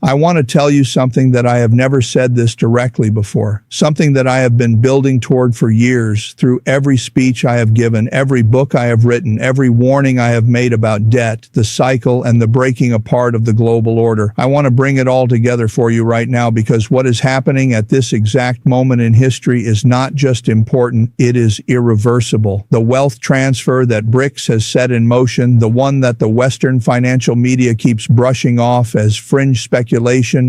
I want to tell you something that I have never said this directly before, something that I have been building toward for years through every speech I have given, every book I have written, every warning I have made about debt, the cycle, and the breaking apart of the global order. I want to bring it all together for you right now because what is happening at this exact moment in history is not just important, it is irreversible. The wealth transfer that BRICS has set in motion, the one that the Western financial media keeps brushing off as fringe speculation,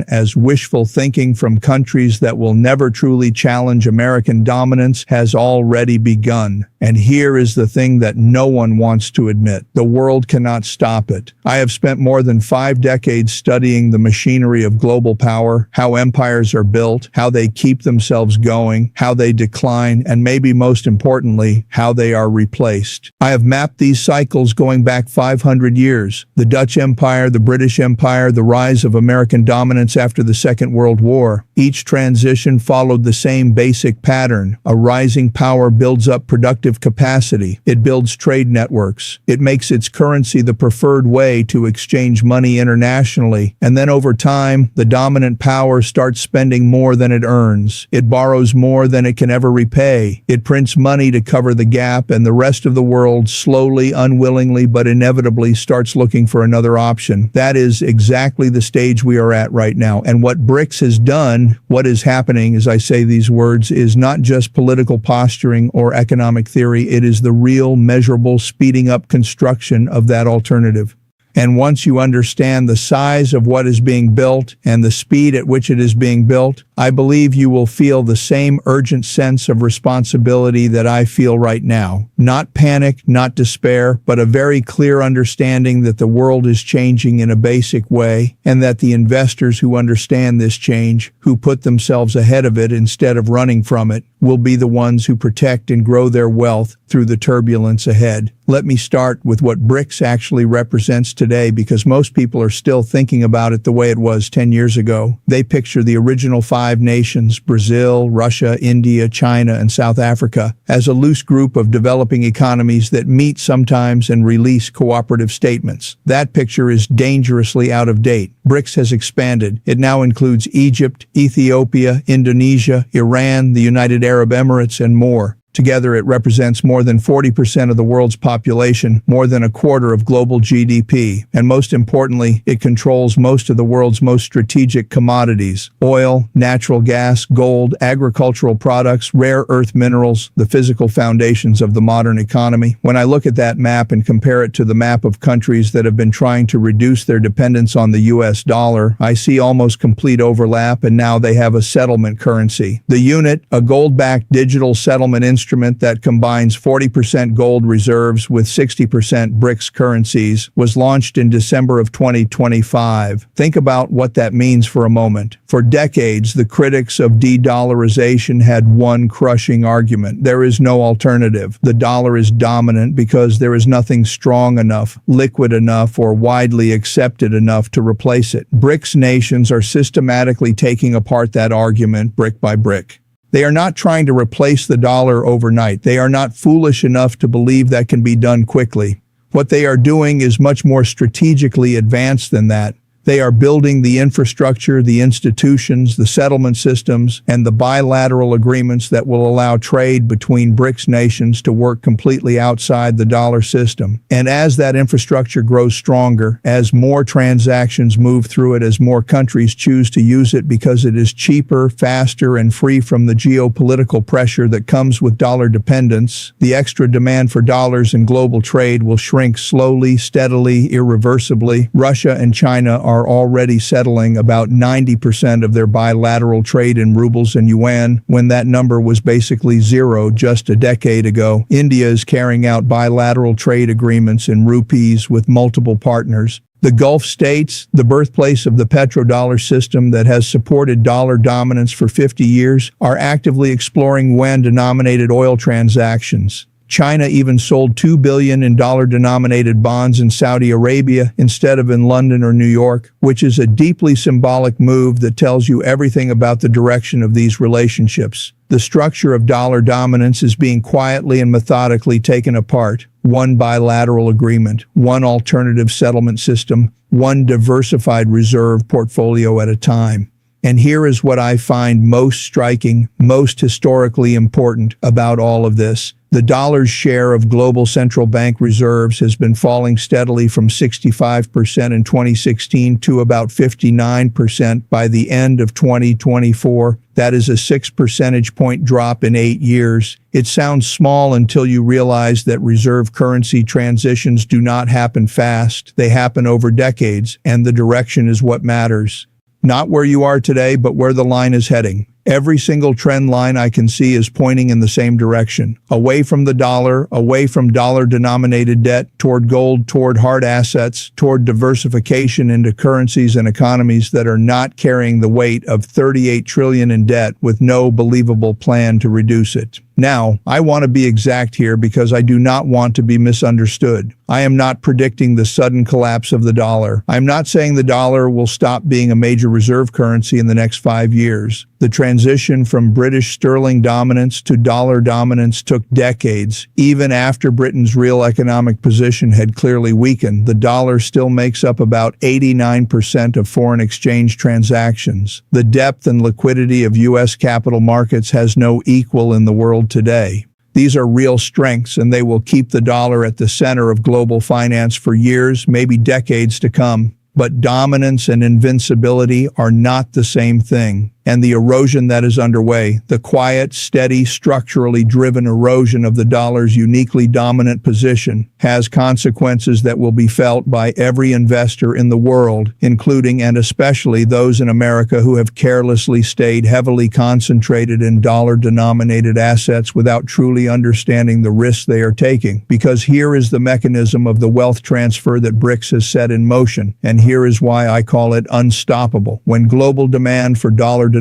as wishful thinking from countries that will never truly challenge American dominance, has already begun. And here is the thing that no one wants to admit. The world cannot stop it. I have spent more than 5 decades studying the machinery of global power, how empires are built, how they keep themselves going, how they decline, and maybe most importantly, how they are replaced. I have mapped these cycles going back 500 years. The Dutch Empire, the British Empire, the rise of American dominance after the Second World War. Each transition followed the same basic pattern. A rising power builds up productive capacity. It builds trade networks. It makes its currency the preferred way to exchange money internationally. And then over time, the dominant power starts spending more than it earns. It borrows more than it can ever repay. It prints money to cover the gap, and the rest of the world slowly, unwillingly, but inevitably starts looking for another option. That is exactly the stage we are at right now. And what BRICS has done, what is happening as I say these words, is not just political posturing or economic theory, it is the real, measurable speeding up construction of that alternative. And once you understand the size of what is being built and the speed at which it is being built, I believe you will feel the same urgent sense of responsibility that I feel right now. Not panic, not despair, but a very clear understanding that the world is changing in a basic way, and that the investors who understand this change, who put themselves ahead of it instead of running from it, will be the ones who protect and grow their wealth through the turbulence ahead. Let me start with what BRICS actually represents today, because most people are still thinking about it the way it was 10 years ago. They picture the original 5 nations, Brazil, Russia, India, China, and South Africa, as a loose group of developing economies that meet sometimes and release cooperative statements. That picture is dangerously out of date. BRICS has expanded. It now includes Egypt, Ethiopia, Indonesia, Iran, the United Arab Emirates, and more. Together, it represents more than 40% of the world's population, more than a quarter of global GDP, and most importantly, it controls most of the world's most strategic commodities: oil, natural gas, gold, agricultural products, rare earth minerals, the physical foundations of the modern economy. When I look at that map and compare it to the map of countries that have been trying to reduce their dependence on the US dollar, I see almost complete overlap, and now they have a settlement currency. The unit, a gold-backed digital settlement instrument that combines 40% gold reserves with 60% BRICS currencies, was launched in December of 2025. Think about what that means for a moment. For decades, the critics of de-dollarization had one crushing argument: there is no alternative. The dollar is dominant because there is nothing strong enough, liquid enough, or widely accepted enough to replace it. BRICS nations are systematically taking apart that argument brick by brick. They are not trying to replace the dollar overnight. They are not foolish enough to believe that can be done quickly. What they are doing is much more strategically advanced than that. They are building the infrastructure, the institutions, the settlement systems, and the bilateral agreements that will allow trade between BRICS nations to work completely outside the dollar system. And as that infrastructure grows stronger, as more transactions move through it, as more countries choose to use it because it is cheaper, faster, and free from the geopolitical pressure that comes with dollar dependence, the extra demand for dollars in global trade will shrink slowly, steadily, irreversibly. Russia and China are already settling about 90% of their bilateral trade in rubles and yuan, when that number was basically zero just a decade ago. India is carrying out bilateral trade agreements in rupees with multiple partners. The Gulf states, the birthplace of the petrodollar system that has supported dollar dominance for 50 years, are actively exploring yuan-denominated oil transactions. China even sold $2 billion in dollar-denominated bonds in Saudi Arabia instead of in London or New York, which is a deeply symbolic move that tells you everything about the direction of these relationships. The structure of dollar dominance is being quietly and methodically taken apart. One bilateral agreement, one alternative settlement system, one diversified reserve portfolio at a time. And here is what I find most striking, most historically important about all of this. The dollar's share of global central bank reserves has been falling steadily from 65% in 2016 to about 59% by the end of 2024. That is a 6 percentage point drop in 8 years. It sounds small until you realize that reserve currency transitions do not happen fast. They happen over decades, and the direction is what matters. Not where you are today, but where the line is heading. Every single trend line I can see is pointing in the same direction. Away from the dollar, away from dollar-denominated debt, toward gold, toward hard assets, toward diversification into currencies and economies that are not carrying the weight of $38 trillion in debt with no believable plan to reduce it. Now, I want to be exact here because I do not want to be misunderstood. I am not predicting the sudden collapse of the dollar. I'm not saying the dollar will stop being a major reserve currency in the next 5 years. The transition from British sterling dominance to dollar dominance took decades. Even after Britain's real economic position had clearly weakened, the dollar still makes up about 89% of foreign exchange transactions. The depth and liquidity of U.S. capital markets has no equal in the world today. These are real strengths, and they will keep the dollar at the center of global finance for years, maybe decades to come. But dominance and invincibility are not the same thing. And the erosion that is underway, the quiet, steady, structurally driven erosion of the dollar's uniquely dominant position, has consequences that will be felt by every investor in the world, including and especially those in America who have carelessly stayed heavily concentrated in dollar-denominated assets without truly understanding the risks they are taking. Because here is the mechanism of the wealth transfer that BRICS has set in motion, and here is why I call it unstoppable. When global demand for dollar-denominated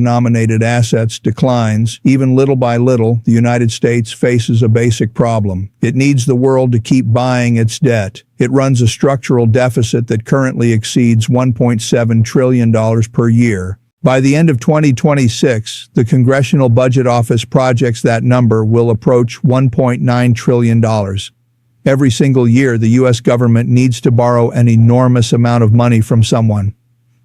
assets declines, even little by little, the United States faces a basic problem. It needs the world to keep buying its debt. It runs a structural deficit that currently exceeds $1.7 trillion per year. By the end of 2026, the Congressional Budget Office projects that number will approach $1.9 trillion. Every single year, the U.S. government needs to borrow an enormous amount of money from someone.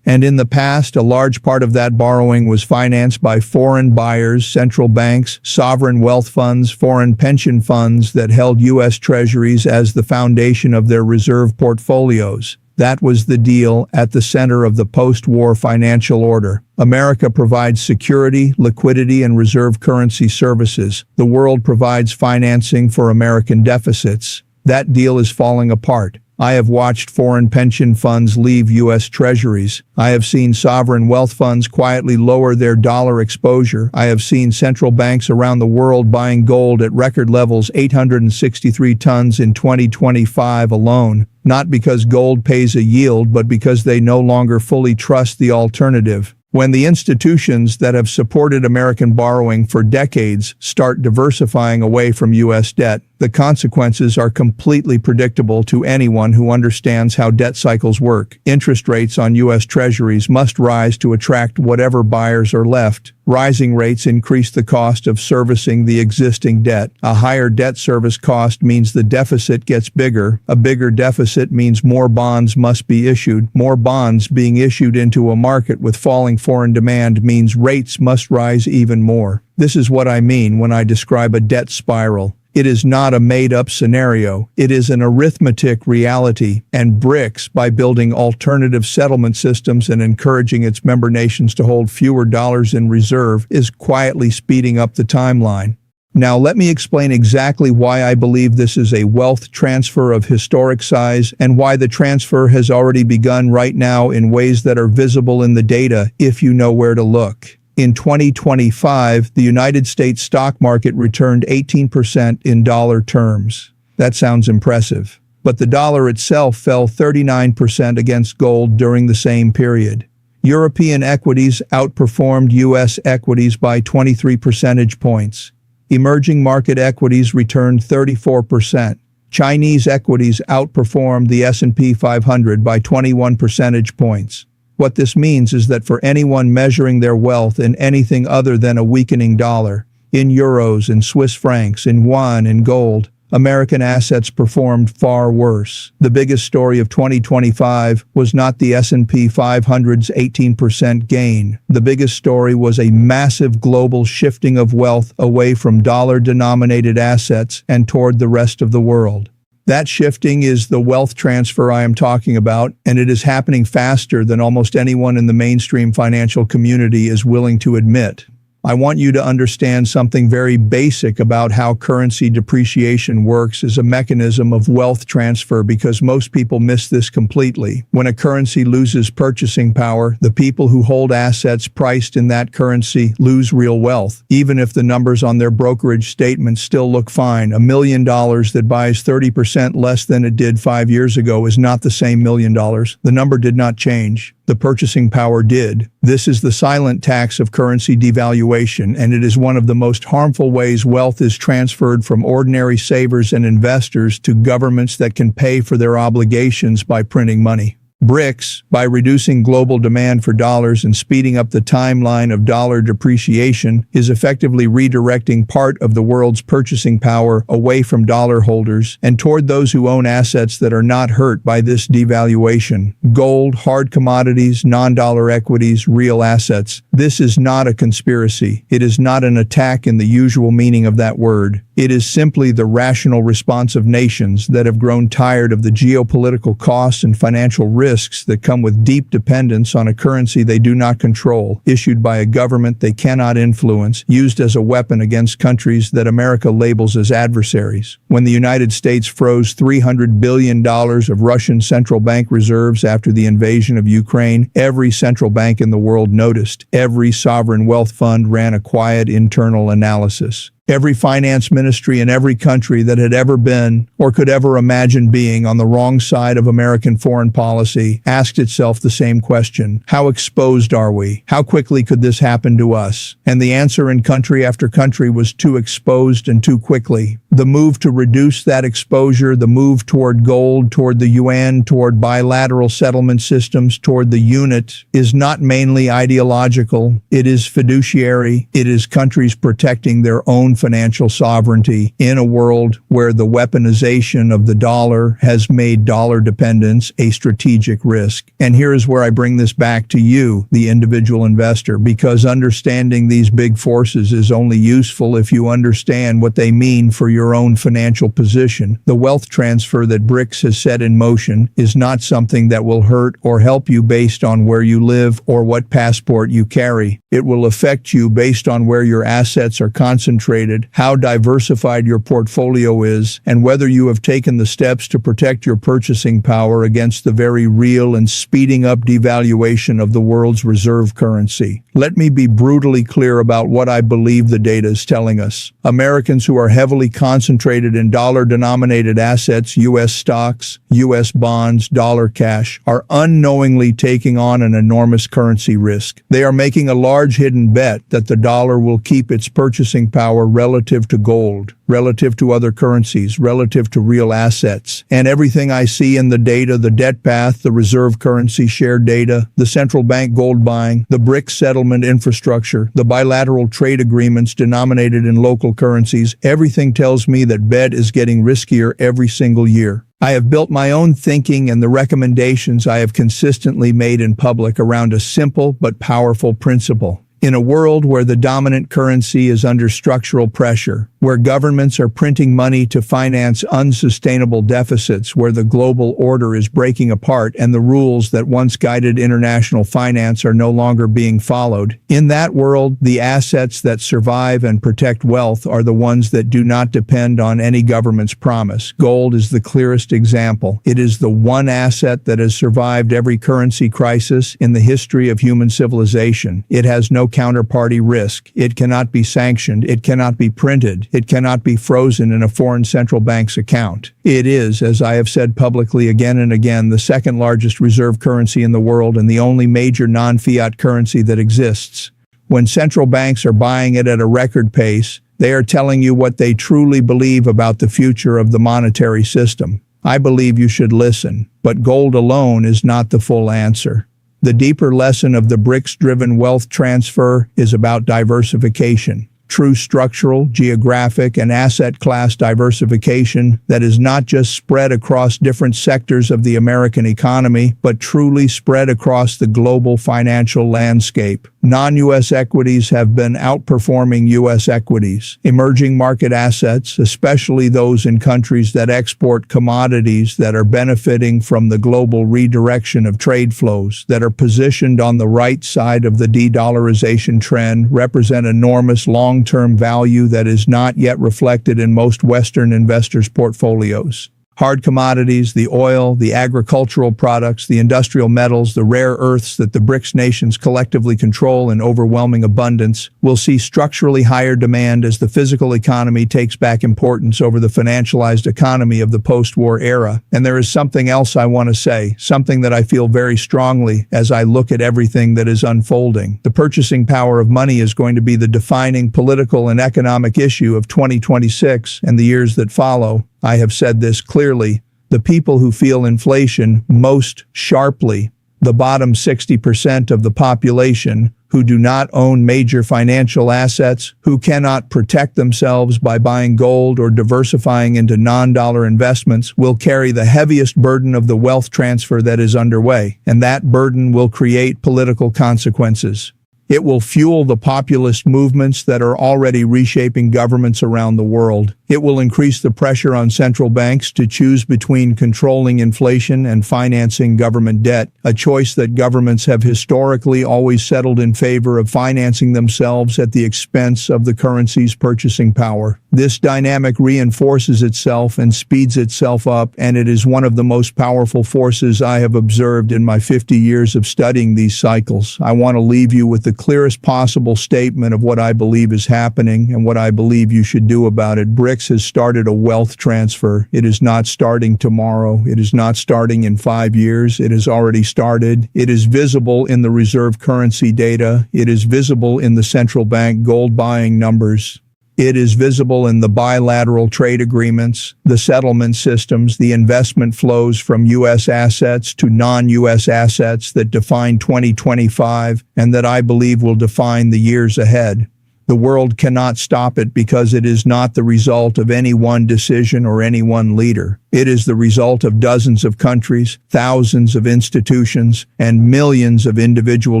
And in the past, a large part of that borrowing was financed by foreign buyers, central banks, sovereign wealth funds, foreign pension funds that held U.S. treasuries as the foundation of their reserve portfolios. That was the deal at the center of the post-war financial order. America provides security, liquidity, and reserve currency services. The world provides financing for American deficits. That deal is falling apart. I have watched foreign pension funds leave U.S. treasuries. I have seen sovereign wealth funds quietly lower their dollar exposure. I have seen central banks around the world buying gold at record levels, 863 tons in 2025 alone. Not because gold pays a yield, but because they no longer fully trust the alternative. When the institutions that have supported American borrowing for decades start diversifying away from U.S. debt, the consequences are completely predictable to anyone who understands how debt cycles work. Interest rates on U.S. treasuries must rise to attract whatever buyers are left. Rising rates increase the cost of servicing the existing debt. A higher debt service cost means the deficit gets bigger. A bigger deficit means more bonds must be issued. More bonds being issued into a market with falling foreign demand means rates must rise even more. This is what I mean when I describe a debt spiral. It is not a made-up scenario. It is an arithmetic reality, and BRICS, by building alternative settlement systems and encouraging its member nations to hold fewer dollars in reserve, is quietly speeding up the timeline. Now let me explain exactly why I believe this is a wealth transfer of historic size and why the transfer has already begun right now in ways that are visible in the data if you know where to look. In 2025, the United States stock market returned 18% in dollar terms. That sounds impressive. But the dollar itself fell 39% against gold during the same period. European equities outperformed U.S. equities by 23 percentage points. Emerging market equities returned 34%. Chinese equities outperformed the S&P 500 by 21 percentage points. What this means is that for anyone measuring their wealth in anything other than a weakening dollar, in euros, in Swiss francs, in yuan, in gold, American assets performed far worse. The biggest story of 2025 was not the S&P 500's 18% gain. The biggest story was a massive global shifting of wealth away from dollar-denominated assets and toward the rest of the world. That shifting is the wealth transfer I am talking about, and it is happening faster than almost anyone in the mainstream financial community is willing to admit. I want you to understand something very basic about how currency depreciation works as a mechanism of wealth transfer, because most people miss this completely. When a currency loses purchasing power, the people who hold assets priced in that currency lose real wealth, even if the numbers on their brokerage statements still look fine. $1 million that buys 30% less than it did 5 years ago is not the same $1 million. The number did not change. The purchasing power did. This is the silent tax of currency devaluation, and it is one of the most harmful ways wealth is transferred from ordinary savers and investors to governments that can pay for their obligations by printing money. BRICS, by reducing global demand for dollars and speeding up the timeline of dollar depreciation, is effectively redirecting part of the world's purchasing power away from dollar holders and toward those who own assets that are not hurt by this devaluation. Gold, hard commodities, non-dollar equities, real assets. This is not a conspiracy. It is not an attack in the usual meaning of that word. It is simply the rational response of nations that have grown tired of the geopolitical costs and financial risks that come with deep dependence on a currency they do not control, issued by a government they cannot influence, used as a weapon against countries that America labels as adversaries. When the United States froze $300 billion of Russian central bank reserves after the invasion of Ukraine, every central bank in the world noticed. Every sovereign wealth fund ran a quiet internal analysis. Every finance ministry in every country that had ever been or could ever imagine being on the wrong side of American foreign policy asked itself the same question. How exposed are we? How quickly could this happen to us? And the answer in country after country was too exposed and too quickly. The move to reduce that exposure, the move toward gold, toward the yuan, toward bilateral settlement systems, toward the unit, is not mainly ideological. It is fiduciary. It is countries protecting their own financial sovereignty in a world where the weaponization of the dollar has made dollar dependence a strategic risk. And here is where I bring this back to you, the individual investor, because understanding these big forces is only useful if you understand what they mean for your own financial position. The wealth transfer that BRICS has set in motion is not something that will hurt or help you based on where you live or what passport you carry. It will affect you based on where your assets are concentrated, how diversified your portfolio is, and whether you have taken the steps to protect your purchasing power against the very real and speeding up devaluation of the world's reserve currency. Let me be brutally clear about what I believe the data is telling us. Americans who are heavily concentrated in dollar-denominated assets, U.S. stocks, U.S. bonds, dollar cash, are unknowingly taking on an enormous currency risk. They are making a large hidden bet that the dollar will keep its purchasing power relative to gold, relative to other currencies, relative to real assets. And everything I see in the data, the debt path, the reserve currency share data, the central bank gold buying, the BRICS settlement infrastructure, the bilateral trade agreements denominated in local currencies, everything tells me that bet is getting riskier every single year. I have built my own thinking and the recommendations I have consistently made in public around a simple but powerful principle. In a world where the dominant currency is under structural pressure, where governments are printing money to finance unsustainable deficits, where the global order is breaking apart and the rules that once guided international finance are no longer being followed, in that world, the assets that survive and protect wealth are the ones that do not depend on any government's promise. Gold is the clearest example. It is the one asset that has survived every currency crisis in the history of human civilization. It has no counterparty risk. It cannot be sanctioned. It cannot be printed. It cannot be frozen in a foreign central bank's account. It is, as I have said publicly again and again, the second largest reserve currency in the world and the only major non-fiat currency that exists. When central banks are buying it at a record pace, They are telling you what they truly believe about the future of the monetary system. I believe you should listen, but gold alone is not the full answer. The deeper lesson of the BRICS-driven wealth transfer is about diversification. True structural, geographic, and asset class diversification that is not just spread across different sectors of the American economy, but truly spread across the global financial landscape. Non-U.S. equities have been outperforming U.S. equities. Emerging market assets, especially those in countries that export commodities that are benefiting from the global redirection of trade flows, that are positioned on the right side of the de-dollarization trend, represent enormous long-term value that is not yet reflected in most Western investors' portfolios. Hard commodities, the oil, the agricultural products, the industrial metals, the rare earths that the BRICS nations collectively control in overwhelming abundance, will see structurally higher demand as the physical economy takes back importance over the financialized economy of the post-war era. And there is something else I want to say, something that I feel very strongly as I look at everything that is unfolding. The purchasing power of money is going to be the defining political and economic issue of 2026 and the years that follow. I have said this clearly, the people who feel inflation most sharply, the bottom 60% of the population who do not own major financial assets, who cannot protect themselves by buying gold or diversifying into non-dollar investments, will carry the heaviest burden of the wealth transfer that is underway, and that burden will create political consequences. It will fuel the populist movements that are already reshaping governments around the world. It will increase the pressure on central banks to choose between controlling inflation and financing government debt, a choice that governments have historically always settled in favor of financing themselves at the expense of the currency's purchasing power. This dynamic reinforces itself and speeds itself up, and it is one of the most powerful forces I have observed in my 50 years of studying these cycles. I want to leave you with the clearest possible statement of what I believe is happening and what I believe you should do about it. BRICS has started a wealth transfer. It is not starting tomorrow. It is not starting in 5 years. It has already started. It is visible in the reserve currency data. It is visible in the central bank gold buying numbers. It is visible in the bilateral trade agreements, the settlement systems, the investment flows from U.S. assets to non-U.S. assets that define 2025 and that I believe will define the years ahead. The world cannot stop it because it is not the result of any one decision or any one leader. It is the result of dozens of countries, thousands of institutions, and millions of individual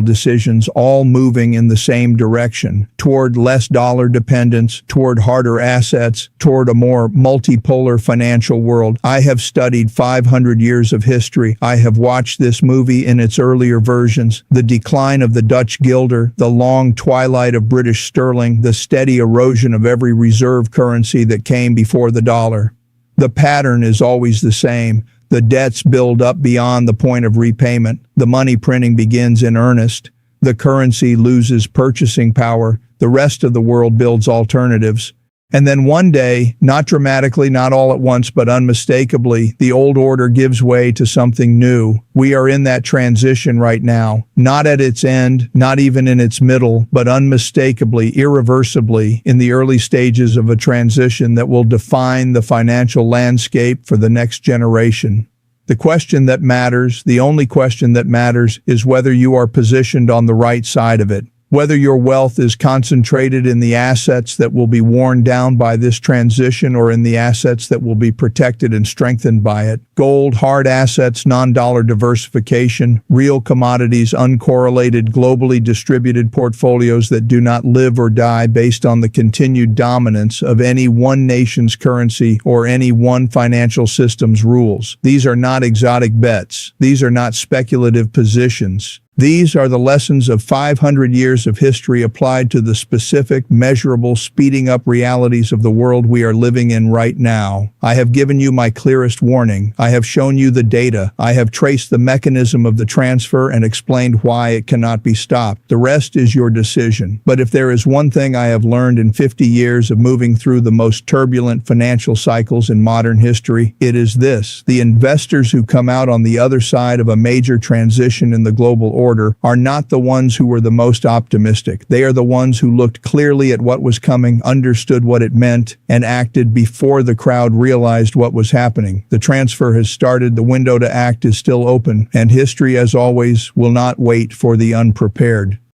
decisions all moving in the same direction, toward less dollar dependence, toward harder assets, toward a more multipolar financial world. I have studied 500 years of history. I have watched this movie in its earlier versions, the decline of the Dutch guilder, the long twilight of British sterling, the steady erosion of every reserve currency that came before the dollar. The pattern is always the same. The debts build up beyond the point of repayment. The money printing begins in earnest. The currency loses purchasing power. The rest of the world builds alternatives. And then one day, not dramatically, not all at once, but unmistakably, the old order gives way to something new. We are in that transition right now, not at its end, not even in its middle, but unmistakably, irreversibly, in the early stages of a transition that will define the financial landscape for the next generation. The question that matters, the only question that matters, is whether you are positioned on the right side of it. Whether your wealth is concentrated in the assets that will be worn down by this transition or in the assets that will be protected and strengthened by it. Gold, hard assets, non-dollar diversification, real commodities, uncorrelated, globally distributed portfolios that do not live or die based on the continued dominance of any one nation's currency or any one financial system's rules. These are not exotic bets. These are not speculative positions. These are the lessons of 500 years of history applied to the specific, measurable, speeding up realities of the world we are living in right now. I have given you my clearest warning. I have shown you the data. I have traced the mechanism of the transfer and explained why it cannot be stopped. The rest is your decision. But if there is one thing I have learned in 50 years of moving through the most turbulent financial cycles in modern history, it is this: the investors who come out on the other side of a major transition in the global order order are not the ones who were the most optimistic. They are the ones who looked clearly at what was coming, understood what it meant, and acted before the crowd realized what was happening. The transfer has started, the window to act is still open, and history, as always, will not wait for the unprepared.